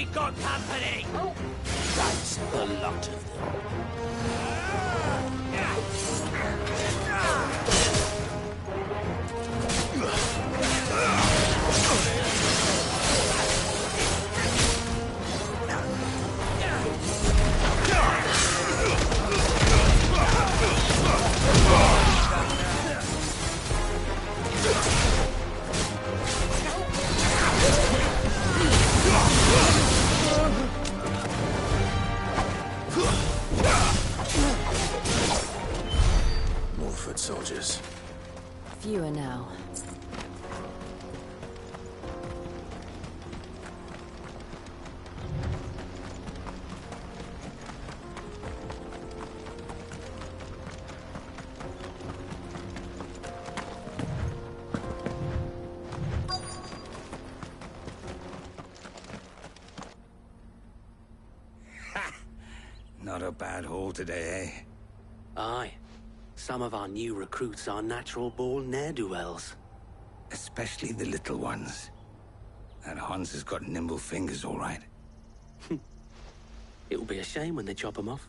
We got company! Oh. That's the lot of them. More foot soldiers. Fewer now. Not a bad haul today, eh? Aye. Some of our new recruits are natural-born ne'er-do-wells. Especially the little ones. That Hans has got nimble fingers, all right. It'll be a shame when they chop them off.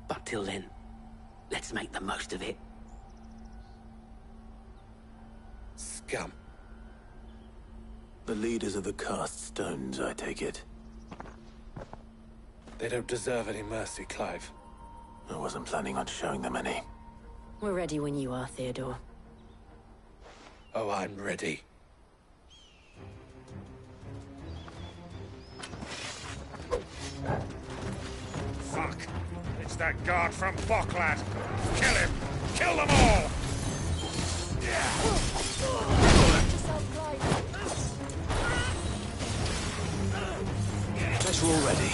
But till then, let's make the most of it. Scum. The leaders of the cast stones, I take it. They don't deserve any mercy, Clive. I wasn't planning on showing them any. We're ready when you are, Theodore. Oh, I'm ready. Fuck! It's that guard from Bocklad! Kill him! Kill them all! Guess we're all ready.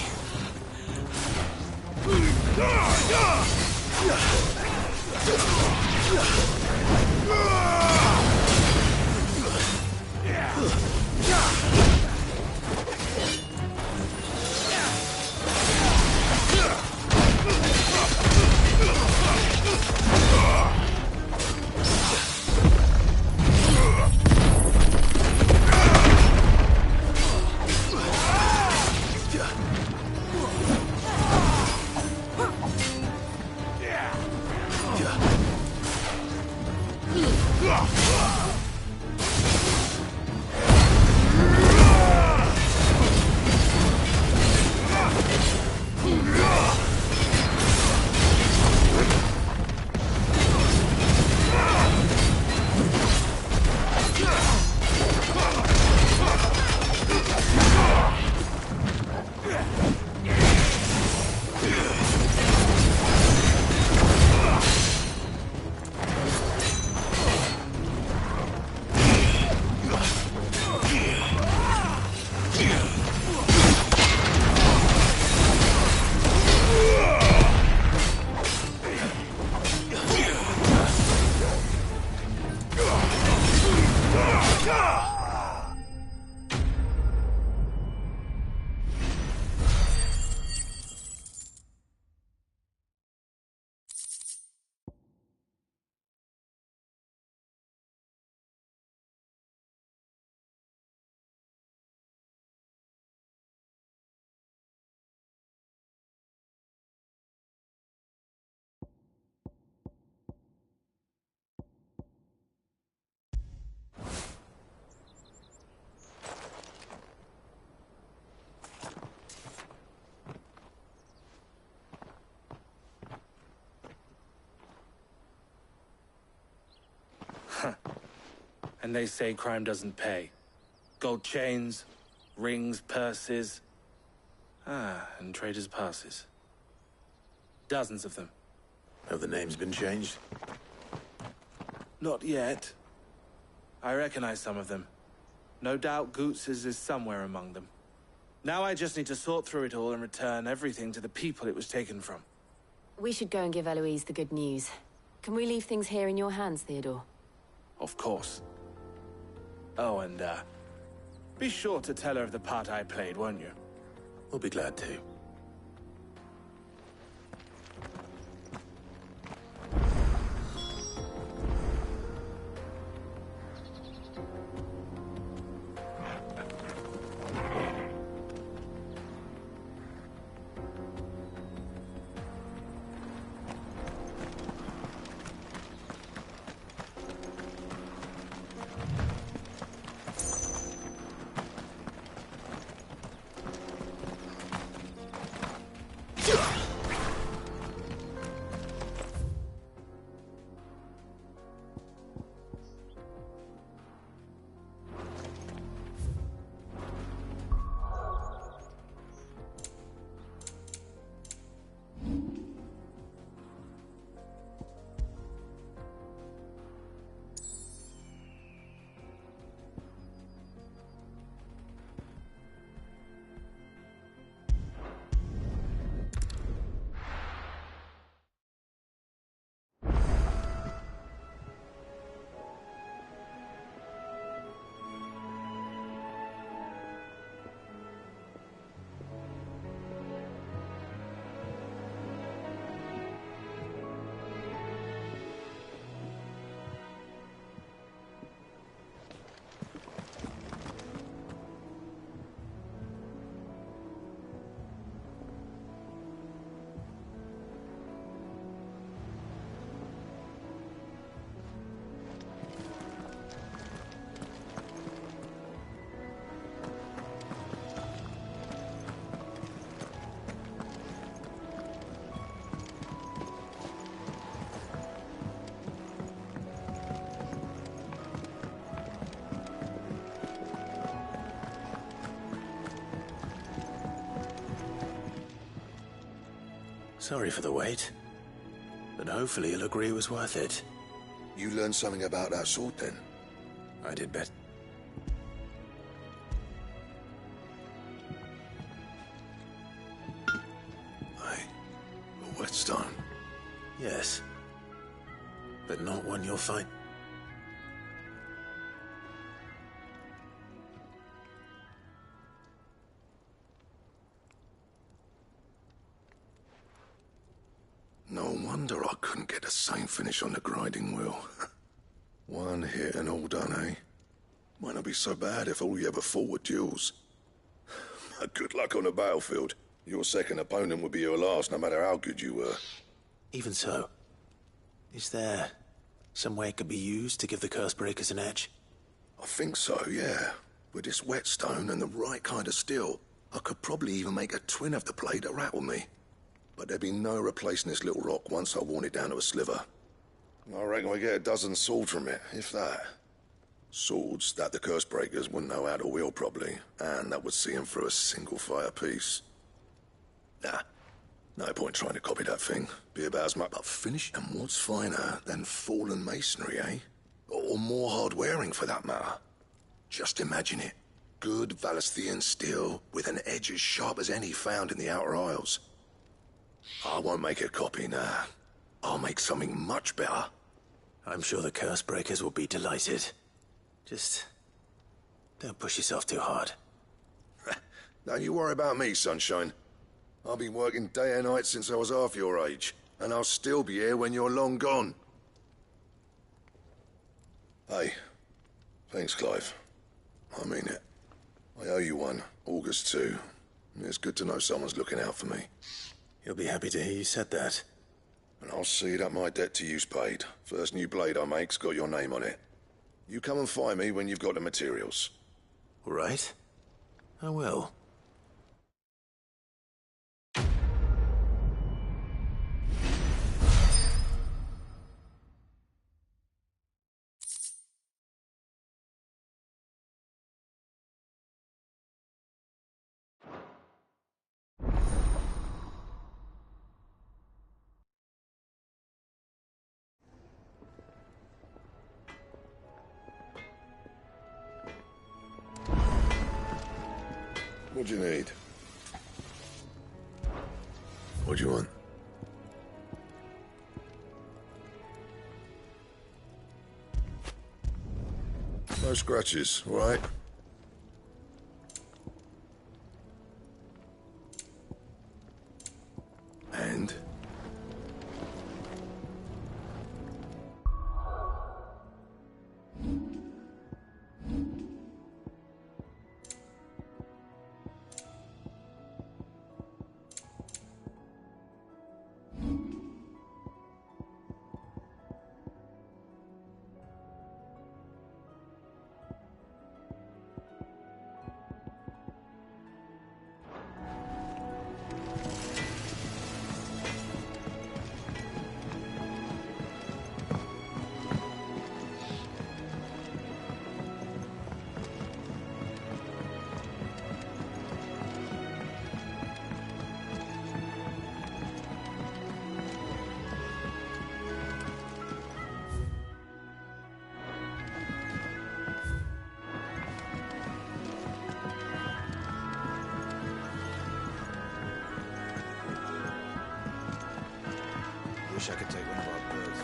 And they say crime doesn't pay. Gold chains, rings, purses. And traders' passes. Dozens of them. Have the names been changed? Not yet. I recognize some of them. No doubt Goots's is somewhere among them. Now I just need to sort through it all and return everything to the people it was taken from. We should go and give Eloise the good news. Can we leave things here in your hands, Theodore? Of course. Oh, and, be sure to tell her of the part I played, won't you? We'll be glad to. Sorry for the wait. But hopefully he'll agree it was worth it. You learned something about that sword, then? I did bet. Hey, a whetstone. Yes. But not one you'll find. No wonder I couldn't get the same finish on the grinding wheel. One hit and all done, eh? Might not be so bad if all you ever fought were duels. But good luck on the battlefield. Your second opponent would be your last, no matter how good you were. Even so, is there some way it could be used to give the curse breakers an edge? I think so, yeah. With this whetstone and the right kind of steel, I could probably even make a twin of the blade that rattled me. But there'd be no replacing this little rock once I worn it down to a sliver. I reckon we get a dozen swords from it, if that. Swords that the curse breakers wouldn't know how to wield properly, and that would see them through a single fire piece. Nah, no point trying to copy that thing. Be about as much, but finish. And what's finer than fallen masonry, eh? Or more hard-wearing, for that matter. Just imagine it. Good Valisthian steel with an edge as sharp as any found in the Outer Isles. I won't make a copy, nah. I'll make something much better. I'm sure the curse breakers will be delighted. Just don't push yourself too hard. Don't you worry about me, sunshine. I've been working day and night since I was half your age, and I'll still be here when you're long gone. Hey, thanks, Clive. I mean it. I owe you one, August too. It's good to know someone's looking out for me. He'll be happy to hear you said that. And I'll see that my debt to you's paid. First new blade I make's got your name on it. You come and find me when you've got the materials. All right. I will. What do you need? What do you want? No scratches, all right? And? Wish I could take one of our birds.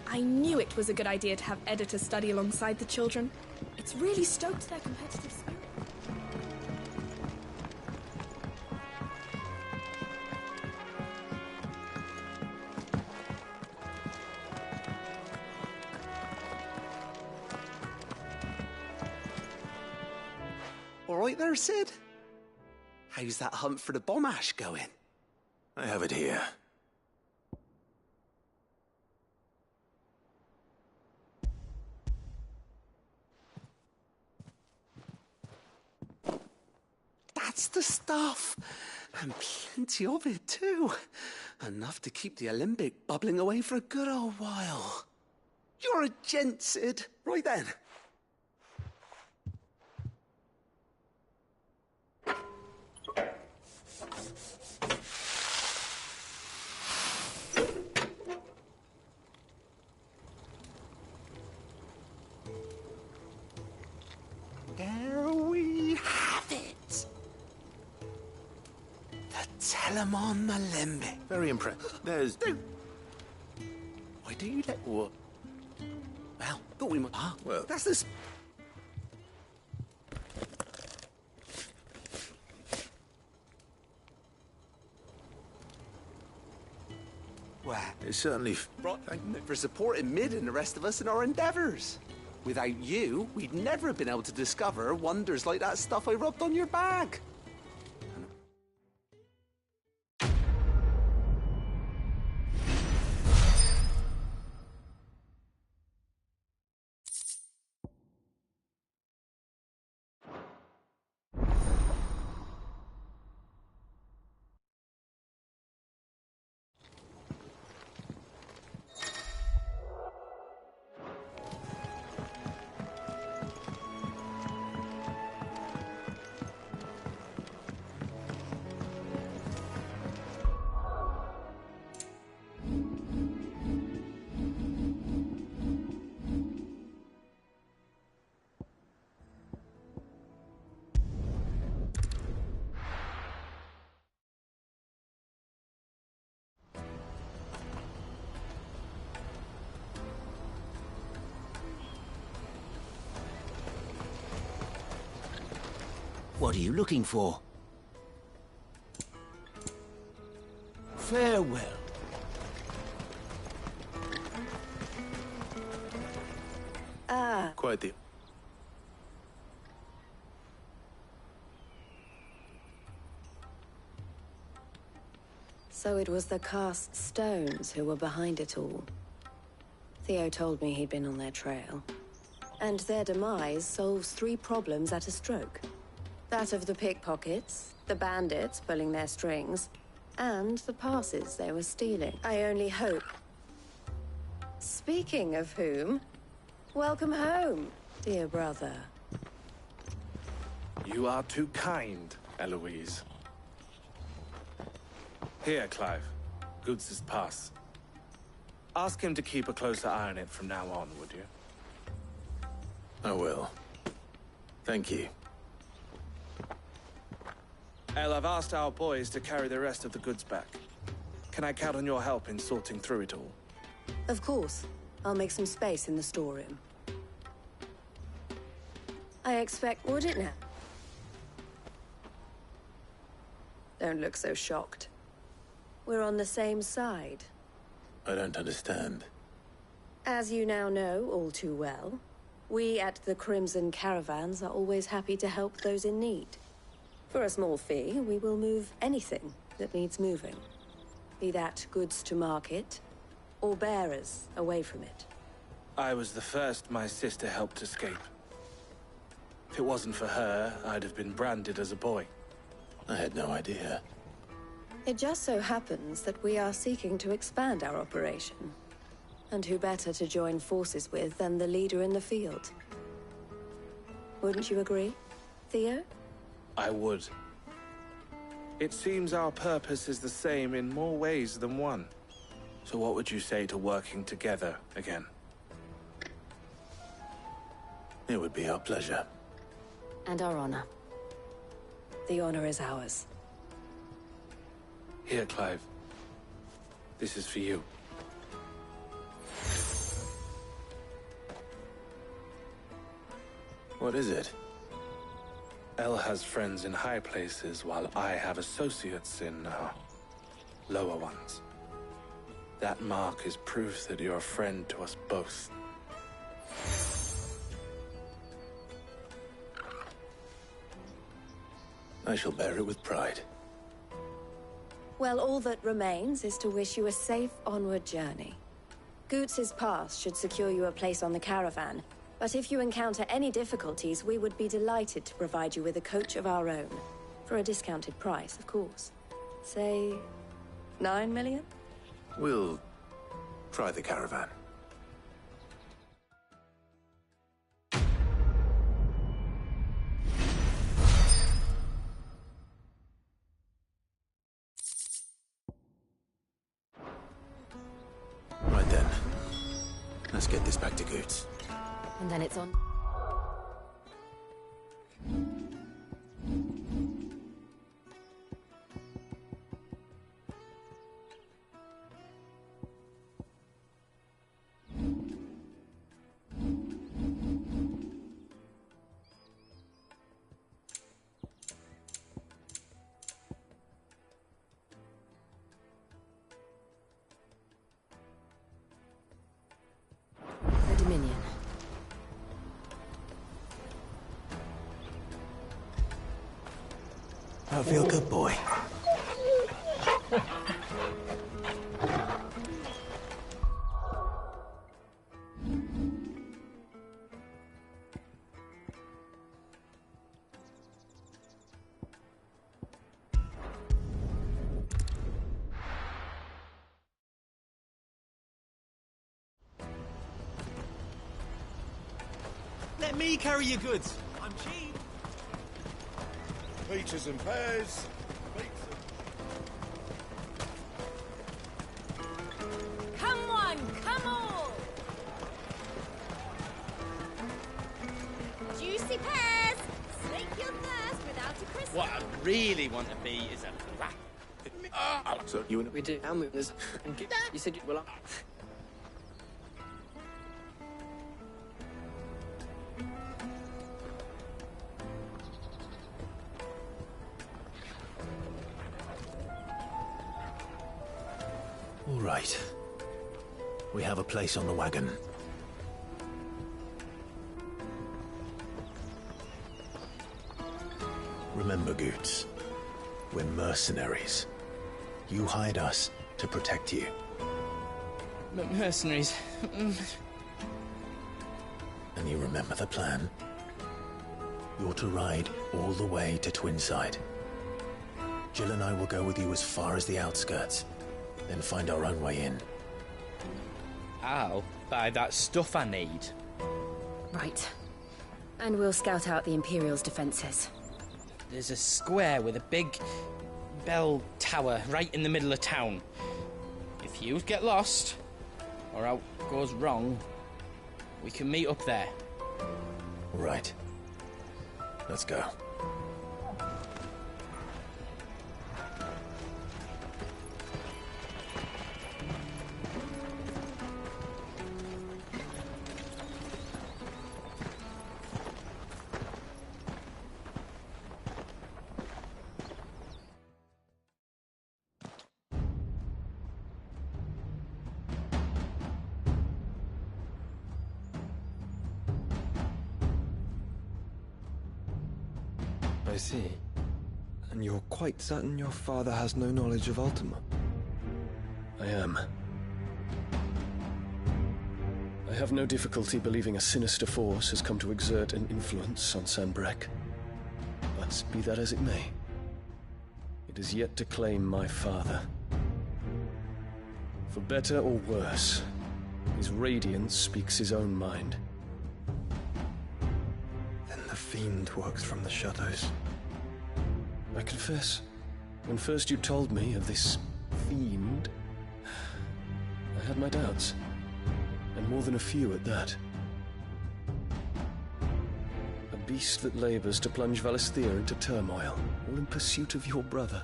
I knew it was a good idea to have editors study alongside the children. It's really stoked their competitive spirit. All right there, Sid? How's that hunt for the bomb ash going? I have it here. That's the stuff. And plenty of it, too. Enough to keep the Olympic bubbling away for a good old while. You're a gent, Sid. Right then. There we have it. The Telemon Malembe. Very impressive. There's... Why do you let... What? Well, thought we might... Ah, Well, that's the... Well, it's certainly... right, thank you for supporting Mid and the rest of us in our endeavours. Without you, we'd never have been able to discover wonders like that stuff I rubbed on your bag. What are you looking for? Farewell. Quite the... So it was the cast stones who were behind it all. Theo told me he'd been on their trail. And their demise solves 3 problems at a stroke. That of the pickpockets, the bandits pulling their strings, and the passes they were stealing. I only hope. Speaking of whom, welcome home, dear brother. You are too kind, Eloise. Here, Clive. Goods' pass. Ask him to keep a closer eye on it from now on, would you? I will. Thank you. El, I've asked our boys to carry the rest of the goods back. Can I count on your help in sorting through it all? Of course. I'll make some space in the storeroom. I expect... Would it now? Don't look so shocked. We're on the same side. I don't understand. As you now know all too well, we at the Crimson Caravans are always happy to help those in need. For a small fee, we will move anything that needs moving. Be that goods to market, or bearers away from it. I was the first my sister helped escape. If it wasn't for her, I'd have been branded as a boy. I had no idea. It just so happens that we are seeking to expand our operation. And who better to join forces with than the leader in the field? Wouldn't you agree, Theo? I would. It seems our purpose is the same in more ways than one. So what would you say to working together again? It would be our pleasure. And our honor. The honor is ours. Here, Clive. This is for you. What is it? El has friends in high places, while I have associates in, lower ones. That mark is proof that you're a friend to us both. I shall bear it with pride. Well, all that remains is to wish you a safe onward journey. Goots' pass should secure you a place on the caravan, but if you encounter any difficulties, we would be delighted to provide you with a coach of our own. For a discounted price, of course. Say, 9 million? We'll try the caravan. Right then. Let's get this back to Goots. And then it's on. I feel good, boy. Let me carry your goods. I'm cheap. Peaches and pears. Come on, come on! Juicy pears! Slake your thirst without a crisp. What I really want to be is a rat. So you and We did. I'm with this. You said you will. all right. We have a place on the wagon. Remember, Goots, we're mercenaries. You hired us to protect you. But mercenaries. And you remember the plan? You're to ride all the way to Twinside. Jill and I will go with you as far as the outskirts, then find our own way in. I'll buy that stuff I need. Right. And we'll scout out the Imperial's defences. There's a square with a big bell tower right in the middle of town. If you get lost, or out goes wrong, we can meet up there. Right. Let's go. I see. And you're quite certain your father has no knowledge of Ultima? I am. I have no difficulty believing a sinister force has come to exert an influence on Sanbreque. But be that as it may, it is yet to claim my father. For better or worse, his radiance speaks his own mind. Then the fiend works from the shadows. I confess, when first you told me of this fiend, I had my doubts. And more than a few at that. A beast that labors to plunge Valisthea into turmoil, all in pursuit of your brother.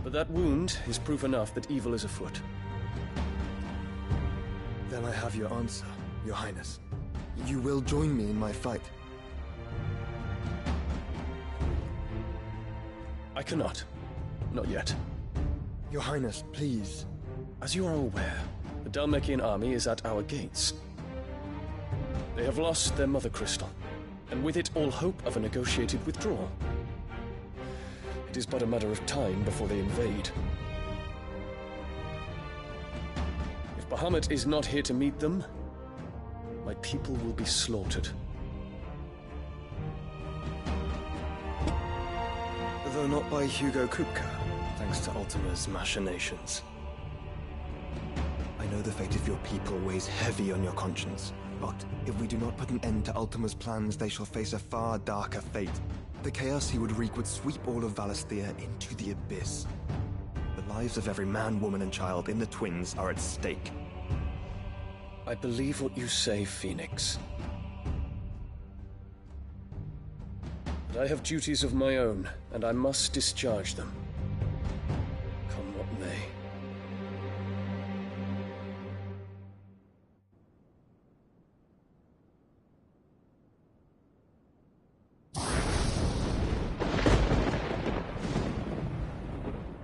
But that wound is proof enough that evil is afoot. Then I have your answer, Your Highness. You will join me in my fight. I cannot. Not yet. Your Highness, please. As you are aware, the Dhalmekian army is at our gates. They have lost their mother crystal, and with it all hope of a negotiated withdrawal. It is but a matter of time before they invade. If Bahamut is not here to meet them, my people will be slaughtered. Though not by Hugo Kupka, thanks to Ultima's machinations. I know the fate of your people weighs heavy on your conscience, but if we do not put an end to Ultima's plans, they shall face a far darker fate. The chaos he would wreak would sweep all of Valisthea into the abyss. The lives of every man, woman, and child in the Twins are at stake. I believe what you say, Phoenix. But I have duties of my own, and I must discharge them. Come what may.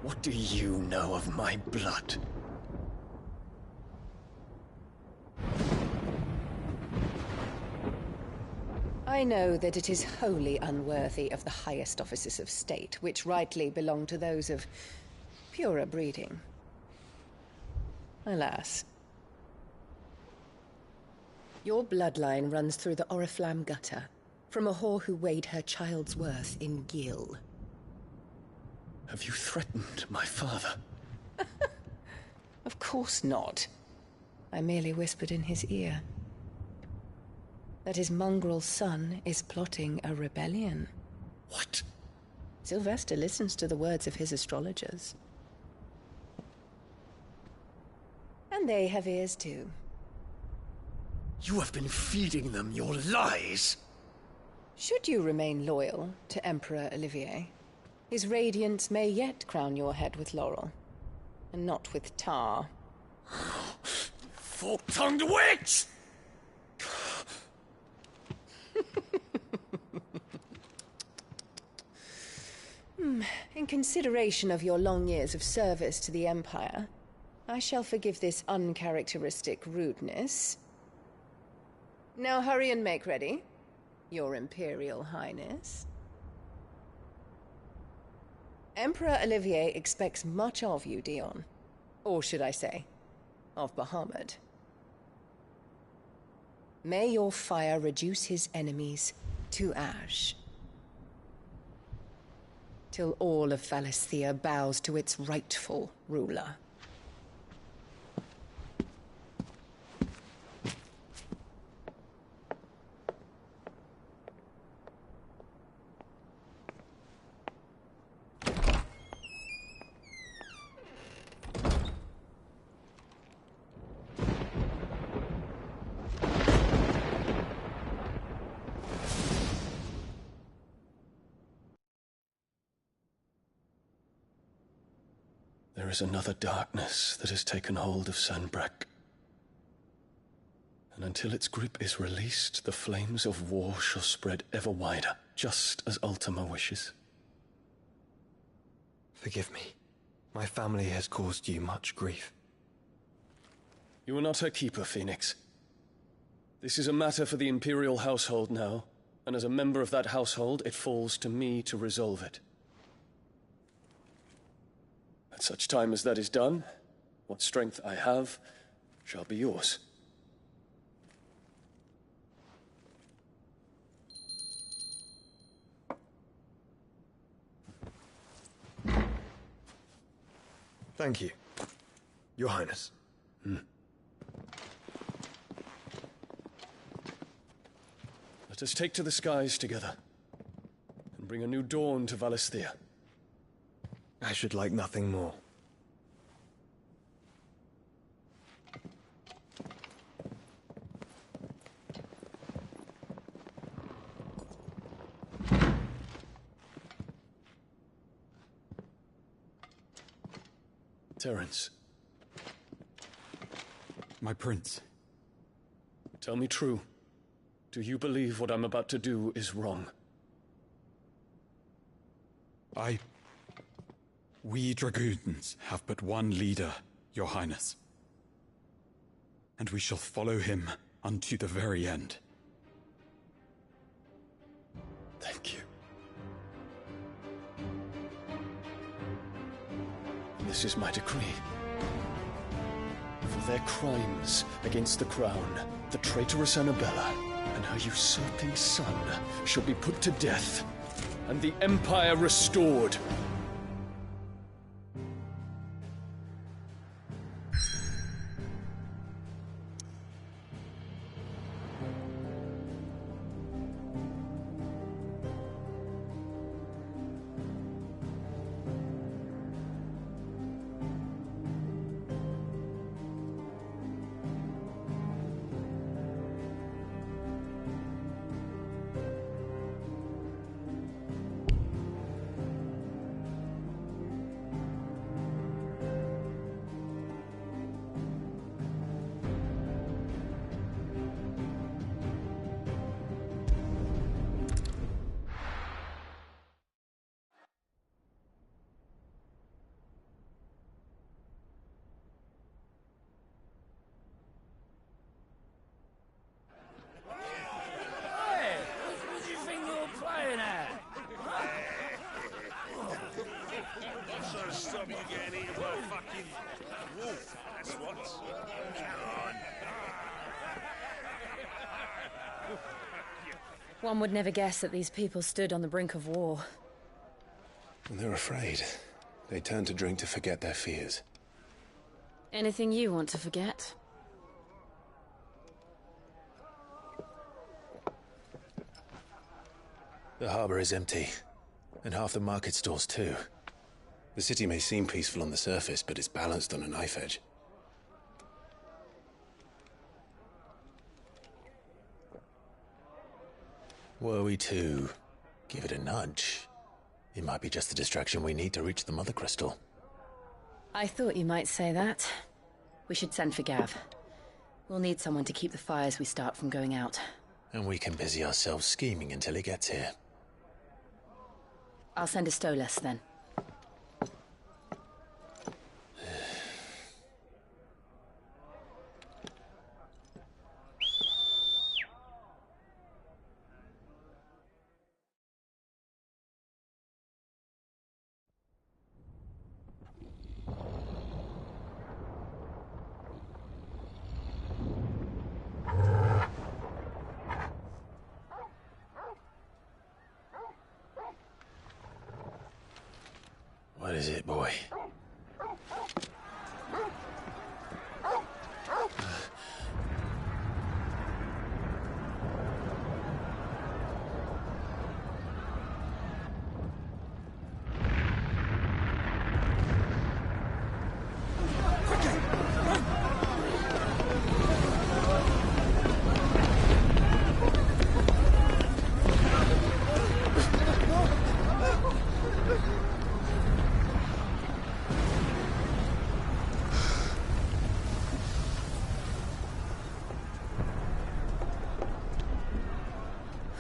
What do you know of my blood? I I know that it is wholly unworthy of the highest offices of state, which rightly belong to those of purer breeding. Alas. Your bloodline runs through the Oriflamme gutter, from a whore who weighed her child's worth in gil. Have you threatened my father? Of course not. I merely whispered in his ear that his mongrel son is plotting a rebellion. What? Sylvester listens to the words of his astrologers. And they have ears too. You have been feeding them your lies! Should you remain loyal to Emperor Olivier, his radiance may yet crown your head with laurel, and not with tar. Fork-tongued witch! In consideration of your long years of service to the Empire, I shall forgive this uncharacteristic rudeness. Now hurry and make ready, Your Imperial Highness. Emperor Olivier expects much of you, Dion. Or should I say, of Bahamut. May your fire reduce his enemies to ash, till all of Valisthea bows to its rightful ruler. There is another darkness that has taken hold of Sanbreque. And until its grip is released, the flames of war shall spread ever wider, just as Ultima wishes. Forgive me. My family has caused you much grief. You are not her keeper, Phoenix. This is a matter for the Imperial household now, and as a member of that household, it falls to me to resolve it. At such time as that is done, what strength I have shall be yours. Thank you, Your Highness. Let us take to the skies together, and bring a new dawn to Valisthea. I should like nothing more. Terence. My prince. Tell me true. Do you believe what I'm about to do is wrong? We dragoons have but one leader, Your Highness. And we shall follow him unto the very end. Thank you. This is my decree. For their crimes against the crown, the traitorous Annabella and her usurping son shall be put to death, and the Empire restored. One would never guess that these people stood on the brink of war. And they're afraid. They turn to drink to forget their fears. Anything you want to forget? The harbor is empty, and half the market stalls too. The city may seem peaceful on the surface, but it's balanced on a knife edge. Were we to give it a nudge, it might be just the distraction we need to reach the Mother Crystal. I thought you might say that. We should send for Gav. We'll need someone to keep the fires we start from going out. And we can busy ourselves scheming until he gets here. I'll send a Stolas then. What is it, boy?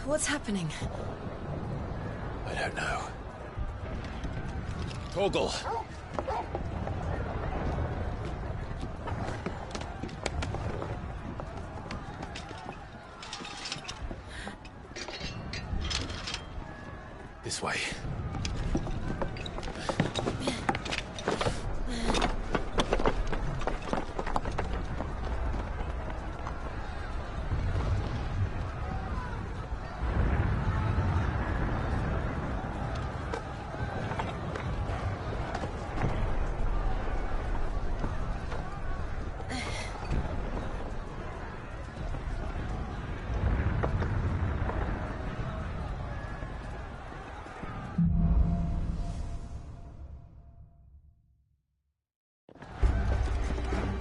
What's happening? I don't know. Torgal! This way.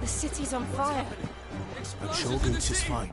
The city's on fire. I'm sure Goots is fine.